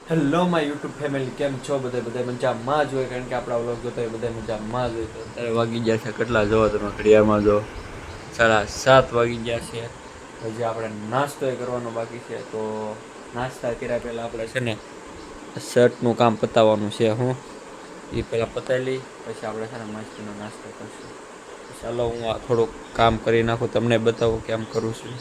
Hello my YouTube family, કેમ છો? બધા મજામાં જ હોય, કારણ કે આપણા વ્લોગ જોતા હોય બધા મજામાં જ હોય. તો અત્યારે વાગી ગયા છે કેટલા, જોવો તમે ઘડિયાળમાં જો 7:30 વાગી ગયા છે. હજી આપણે નાસ્તો કરવાનો બાકી છે, તો નાસ્તા કર્યા પહેલાં આપણે છે ને શર્ટનું કામ પતાવવાનું છે. હું એ પહેલાં પતાવી લઈ, પછી આપણે છે ને મસ્તીનો નાસ્તો કરશું. ચાલો હું આ થોડુંક કામ કરી નાખું, તમને બતાવું કેમ કરું છું.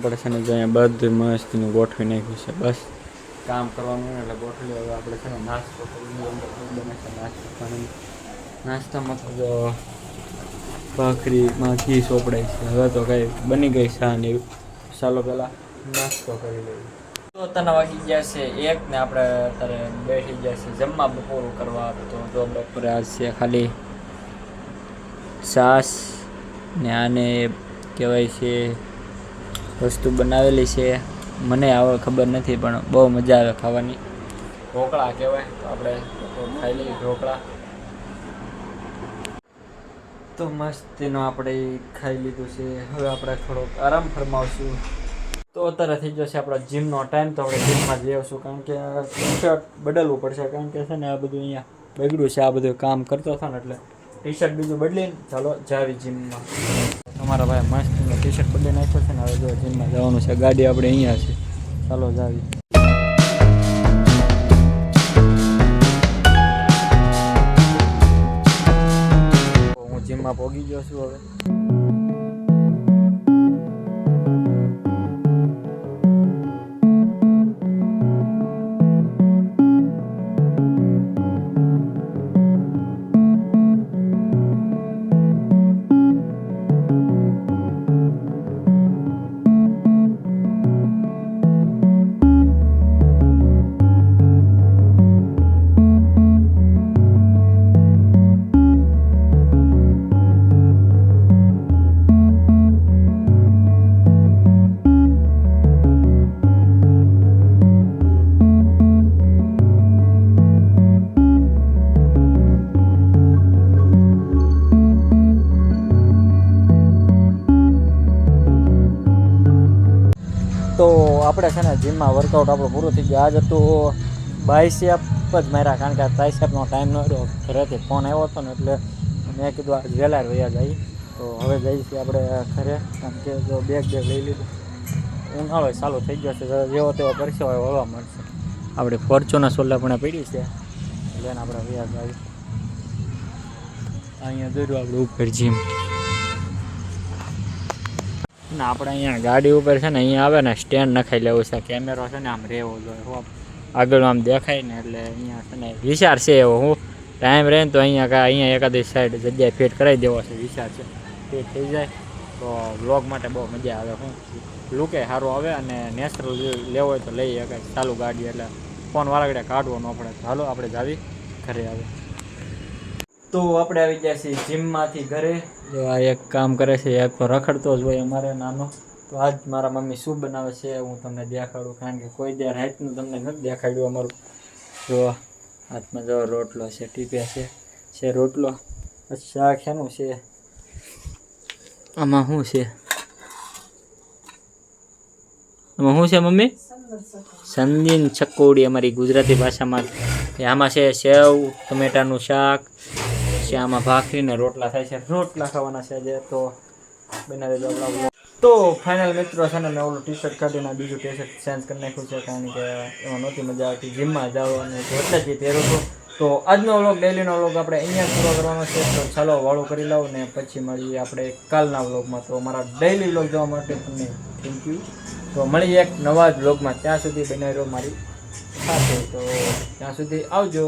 આપણે છે ને જો અહીંયા બધું મસ્તીનું ગોઠવી નાખ્યું છે. બસ કામ કરવાનું એટલે ગોઠવી. હવે આપણે છે ને નાસ્તો કરી બને છે નાસ્તો પાણી. નાસ્તામાં તો જો ભાખરીમાં ઘી સોપડાય છે. હવે તો કાંઈ બની ગઈ શા ને એવું. ચાલો પહેલાં નાસ્તો કરી લઈએ. તો અત્યારના વાગી ગયા છે 1 ને આપણે અત્યારે બેસી ગયા છે જમવા બપોરું કરવા. તો જો બપોરે આજ છે ખાલી છાશ ને આને કહેવાય છે વસ્તુ બનાવેલી છે. મને આવે ખબર નથી, પણ બહુ મજા આવે ખાવાની. ઢોકળા કહેવાય, તો આપણે ખાઈ લઈએ ઢોકળા. તો મસ્તીનો આપણે ખાઈ લીધું છે. હવે આપણે થોડોક આરામ ફરમાવશું. તો અત્યારે થઈ જશે આપણા જીમનો ટાઈમ. તો આપણે જીમમાં જઈ આવશું, કારણ કે ટી શર્ટ બદલવું પડશે. કારણ કે છે ને આ બધું અહીંયા બગડ્યું છે. આ બધું કામ કરતો હતો ને એટલે ટી શર્ટ બીજું બદલીને ચાલો જાવી જીમમાં. તમારા ભાઈ મસ્તીનો ટી શર્ટ બદલી નાખ્યો છે ને હવે જો જીમમાં જવાનું છે. ગાડી આપણે અહીંયા છે, ચાલો જાવી. હું જીમમાં પહોંચી ગયો છું હવે. તો આપણે છે ને જીમમાં વર્કઆઉટ આપણું પૂરું થઈ ગયું. આજ હતું બાયસેપ જ માર્યા, કારણ કે ટ્રાયસેપનો ટાઈમ ન રહ્યો. ઘરેથી ફોન આવ્યો હતો ને એટલે મેં કીધું આજ વહેલા વયા જાય. તો હવે જઈએ છીએ આપણે ઘરે, કારણ કે જો બેગ લઈ લીધું. ઉનાળો ચાલુ થઈ ગયો છે, જેવો તેવો પરસેવો વળવા મળશે. આપણે ફોર્ચ્યુનર સોલા પણ પડી છે, એટલે એને આપણે વયા જાય. અહીંયા જોયું આપણે ઉપર જીમ ને આપણે અહીંયા ગાડી ઉપર છે ને અહીંયા આવે ને સ્ટેન્ડ નખાઈ લેવું છે. કેમેરો છે ને આમ રહેવો જોઈએ, આગળ આમ દેખાય ને. એટલે અહીંયા છે ને વિચાર છે એવો, હું ટાઈમ રહે ને તો અહીંયા એકાદી સાઈડ જગ્યાએ ફિટ કરાવી દેવો છે. વિચાર છે ફિટ થઈ જાય તો વ્લોગ માટે બહુ મજા આવે. હું લુકે સારું આવે અને નેચરલ લેવો હોય તો લઈ શકાય ચાલુ ગાડી, એટલે ફોન વાળા કાઢવો ન પડે. હાલો આપણે જાવી ઘરે આવે. તો આપણે આવી ગયા છીએ જીમમાંથી ઘરે. જો આ એક કામ કરે છે, એક તો રખડતો જ હોય અમારે નાનો. તો આજ મારા મમ્મી શું બનાવે છે હું તમને દેખાડું, કારણ કે કોઈ દે રાતનું તમને નથી દેખાડ્યું અમારું. જો હાથમાં જો રોટલો છે, ટીપ્યા છે રોટલો. શાક શેનું છે આમાં? શું છે આમાં? શું છે મમ્મી? સંદીન ચકોડી અમારી ગુજરાતી ભાષામાં. આમાં છે સેવ ટમેટાનું શાક છે, આમાં ભાખરીને રોટલા થાય છે. રોટલા ખાવાના છે જે, તો બનાવી દો આપણા. તો ફાઇનલ મિત્રો છે ને, મેં ઓલું ટી શર્ટ કાઢીને બીજું ટી શર્ટ ચેન્જ કરી નાખ્યું છે, કારણ કે એમાં નહોતી મજા આવતી જીમમાં જવાનું, એટલે જ પહેરું છું. તો આજનો વ્લોગ, ડેલીનો વ્લોગ આપણે અહીંયા પૂરો કરવાનો છે. તો ચાલો વાળું કરી લઉં ને પછી મળીએ આપણે કાલના વ્લોગમાં. તો મારા ડેલી વ્લોગ જોવા માટે તમને થેન્ક યુ. તો મળીએ એક નવા જ વ્લોગમાં, ત્યાં સુધી બનાવી રહ્યો મારી સાથે. તો ત્યાં સુધી આવજો.